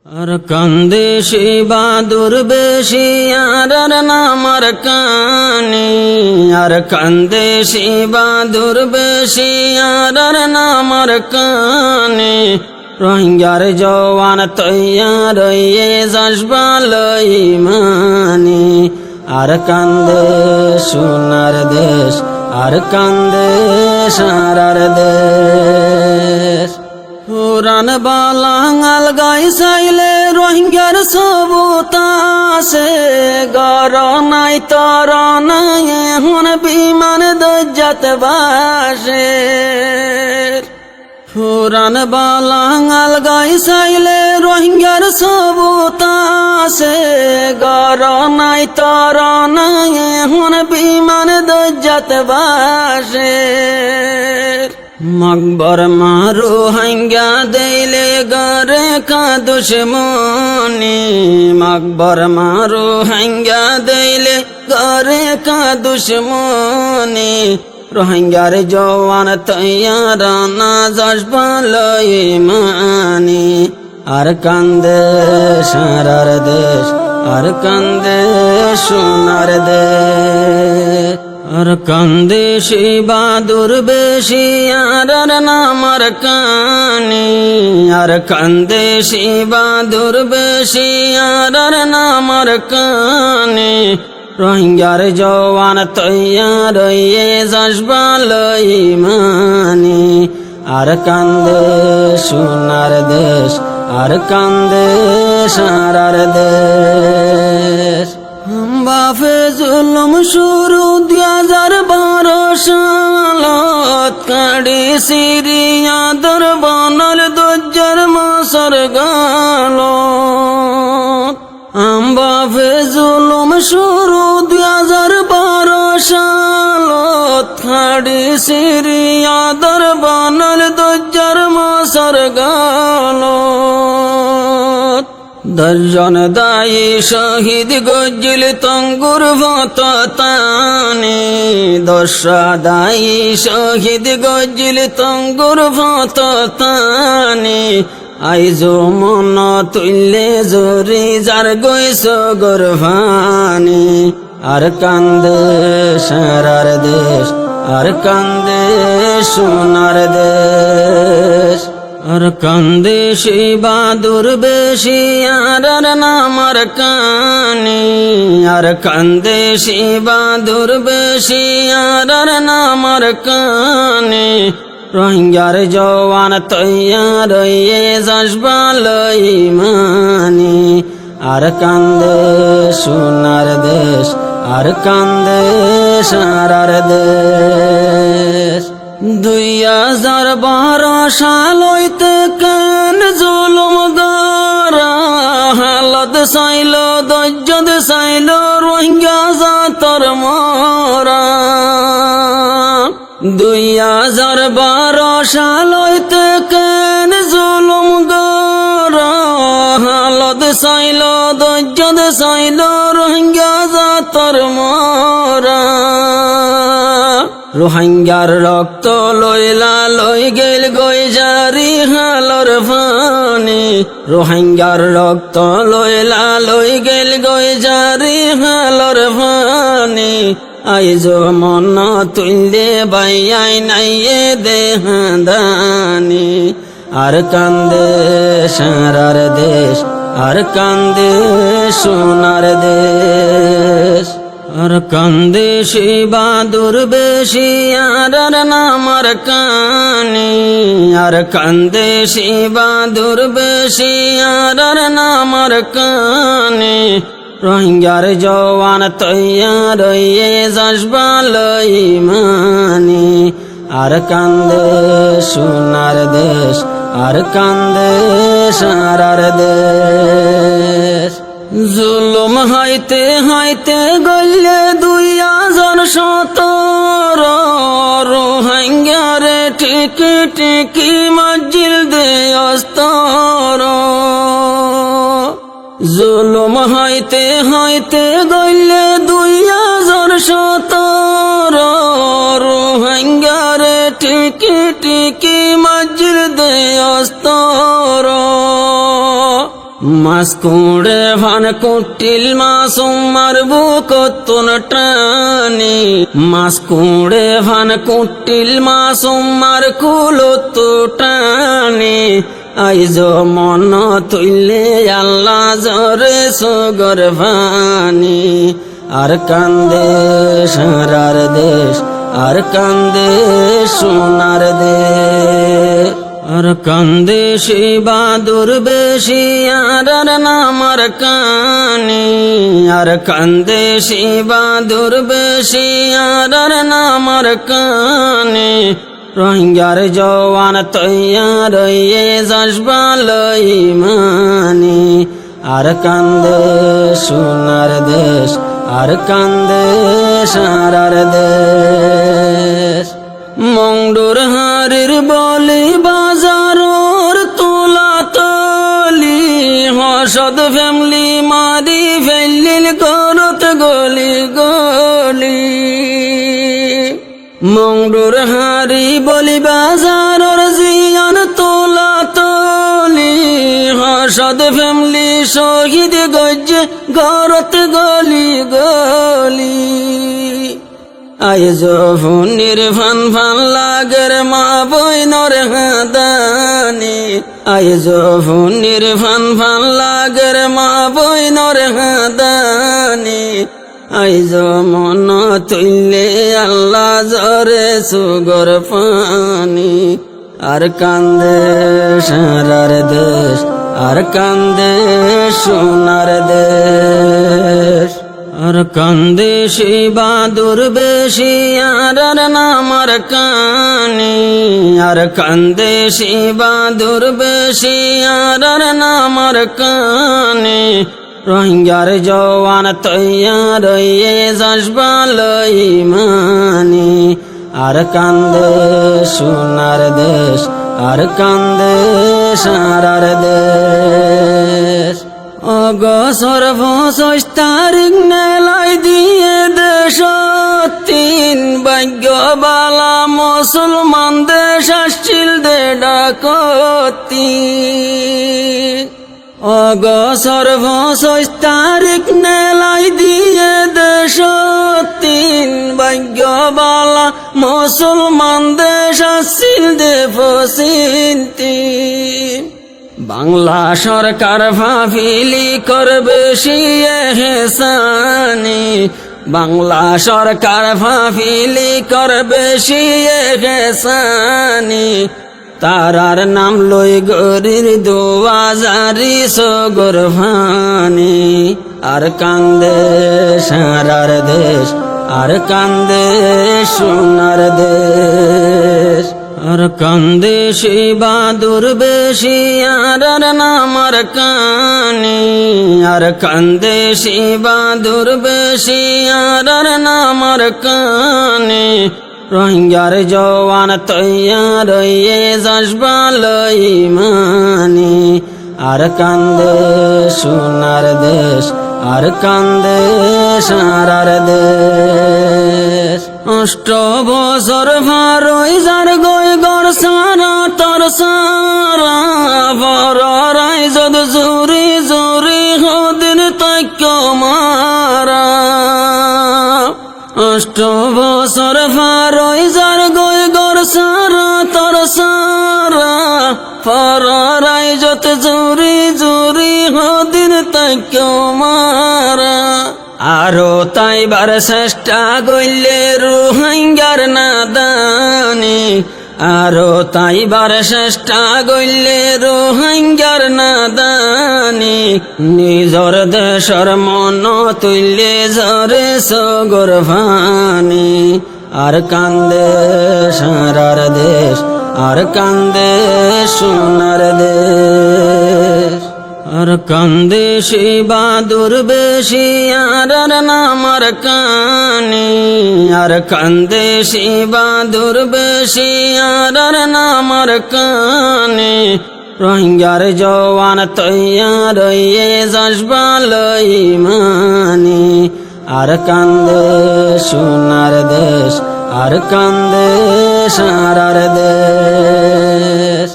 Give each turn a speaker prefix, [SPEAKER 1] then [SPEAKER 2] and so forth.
[SPEAKER 1] আর কান্দে সে বাদুর বেশি আর নামার কানে, আর কান্দে সে বাদুর বেশি আর নামার কানে। রোহিঙ্গার জওয়ান তৈয়ার হয়ে যাসবালই মানে, আর কান্দে সোনার দেশ, আর কান্দে সারার দেশ। পুরান বালাঙ্গাল গাই চাইলে রোহিঙ্গার সবুতাসে, গর নাই তর নাই এখন বিমান দজ্জাত বাসে। পুরান বালাঙ্গাল গাই চাইলে রোহিঙ্গার সবুতাসে, গর নাই তর নাই এখন বিমান দজ্জাত বাসে। মকবর মারু হাঙ্গা দেইলে গরে কা দুশ্মনী, মকবর মারু হাঙ্গা দেইলে গরে কা দুশ্মনী। রোহিঙ্গার জওয়ান তৈয়ার না যাসবালই মানে, আর কান্দে সারার দেশ, আর কান্দে সোনার দেশ। আর কান্দে সে বাদুর বেশি আর নামার কানে, আর কান্দে সে বাদুর বেশি আর নামার কানে। রোহিঙ্গার জওয়ান তৈয়ার হয়ে যাসবালই মানে, আর কান্দে সোনার দেশ, আর কান্দে সারার দেশ। বাফে জুলুম শুরু 2012 সালত, কাড়ি সিরিয়া দরবানার দজ্জার মাসর গালত। বাফে জুলুম শুরু 2012 সালত, কাড়ি সিরিয়া দরবানার দজ্জার মাসর গালত। 10 জন দায়ী শহীদ গজ্জিল তঙ্গুর ভততানে, 10 দায়ী শহীদ গজ্জিল তঙ্গুর ভততানে। আইজো মন তুললে জরি যার গৈস গর্ভানে, আর কান্দে সারার দেশ, আর কান্দে সোনার দেশ। আর কান্দে সে বাদুর বেশি আর নামার কানে, আর কান্দে সে বাদুর বেশি আর নামার কানে। রোহিঙ্গার জওয়ান তৈয়ার হয়ে যাসবালই মানে, আর কান্দে সোনার দেশ, আর কান্দে সারার দেশ। 2012 সাল হইতে কেন জুলুম গরা, হালত চাইল দজ্জত চাইল রোহিঙ্গা জাতর মরা। 2012 সাল হইতে কেন জুলুম গরা, হালত চাইল দজ্জত চাইল রোহিঙ্গা জাতর মরা। রোহিঙ্গার রক্ত লইলা লই গেল গই জারি হালর ফানি, রোহিঙ্গার রক্ত লইলা লই গেল গই জারি হালর ফানি। আইজো মন তুললে বাইয়াই নাইয়ে দেহাদানি, আর কান্দে সারার দেশ, আর কান্দে সোনার দেশ। আর কান্দে সে বাদুর বেশি আর নামার কানে, আর কান্দে সে বাদুর বেশি আর নামার কানে। রোহিঙ্গার জওয়ান তৈয়ার হয়ে যাসবালই মানে, আর কান্দে সোনার দেশ, আর কান্দে সারার দেশ। জুলুম হাইতে হাইতে গলে 2017, রোহিঙ্গারে টিকি টিকি মঞ্জিল দে অস্তর। জুলুম হাইতে হাইতে গলে 2017, রোহিঙ্গারে টিকি টিকি মঞ্জিল দে অস্তর। মাছ কুড়ে ভান কুটিল মাসুম মারবো কতন টানি মাছ কুড়ে ভান কুটিল মাসুম মার কুলত টানি আইজ মন তুইলে আল্লাহ জরে সগর ভানি আর কান্দে সারার দেশ আর কান্দে সোনার দেশ আর কান্দে সে বাদুর বেশি আর নামার কানি আর কান্দে সে বাদুর বেশি আর নামার কানি রোহিঙ্গার জওয়ান তৈয়ার যাসবালই মানি আর কান্দে সোনার দেশ আর কান্দে সারার দেশ মংডুর হারির বলি বাজারর তোলা তলি হসদ ফ্যামিলি মারি ফেলিল করত গলি গলি মংডুর হারি বলি বাজারর জিয়ান তোলা তলি হসদ ফ্যামিলি শহীদ গজ্জে গরত গলি গলি আইজ ফুনির ফান ফান লাগের মা বইনর হাদানি আইজ ফুনির ফান ফান লাগের মা বইনর হাদানি আইজ মন তুইলে আল্লাহ জরে সুগর পানি আর কান্দে সারার দেশ আর কান্দে সোনার দেশ আর কান্দে সে বাদুর বেশি আর নামার কানি আর কান্দে সে বাদুর বেশি আর নামার কানি রোহিঙ্গার জওয়ান তৈয়ার যাসবালই মানি আর কান্দে সোনার দেশ আর কান্দে সারার দেশ অগসর ২৫ তারিখ নেলাই দিয়ে দেশ ৩ ভাগ্যবালা মুসলমান দেশ আসছিল দে ডাকতি অগসর ২৫ তারিখ নেলাই দিয়ে দেশ ৩ ভাগ্যবালা মুসলমান দেশ আসছিল দে ফসিলতি বাংলা সরকার ফাফিলি করবে এহসানি বাংলা সরকার ফাফিলি করবে এহসানি তারার নাম লই গরির দোয়া জারি সগর ভানি আর কান্দে সারার দেশ আর কান্দে সোনার দেশ আর কান্দে সে বাদুর বেশি আর নামার কানি আর কান্দে সে বাদুর বেশি আর নামার কানি রোহিঙ্গার জওয়ান তৈয়ার যাসবালই মানি আর কান্দে সোনার দেশ আর কান্দে সারার দেশ ৮ বছর ভারই যার গই গর সারা তর সারা বড়াই যদ জুরি জুরি হদিন তৈক্য মারা ৮ বছর ভারই যার গই গর সারা তর সারা পরাই যত জুরি জুরি হদিন তৈক্য মারা আরো তাইবার চেষ্টা গইলে রোহিঙ্গার নাদানি আরো তাইবার চেষ্টা গইলে রোহিঙ্গার নাদানি নিজর দেশর মন তুইলে জরে সগর ভানি আর কান্দে সারার দেশ আর কান্দে সোনার দেশ আর কান্দে সে বাদুর বেশি আর নামার কানি আর কান্দে সে বাদুর বেশি আর নামার কানি রোহিঙ্গার জওয়ান তৈয়ার যাসবালই মানি আর কান্দে সোনার দেশ আর কান্দে সারার দেশ।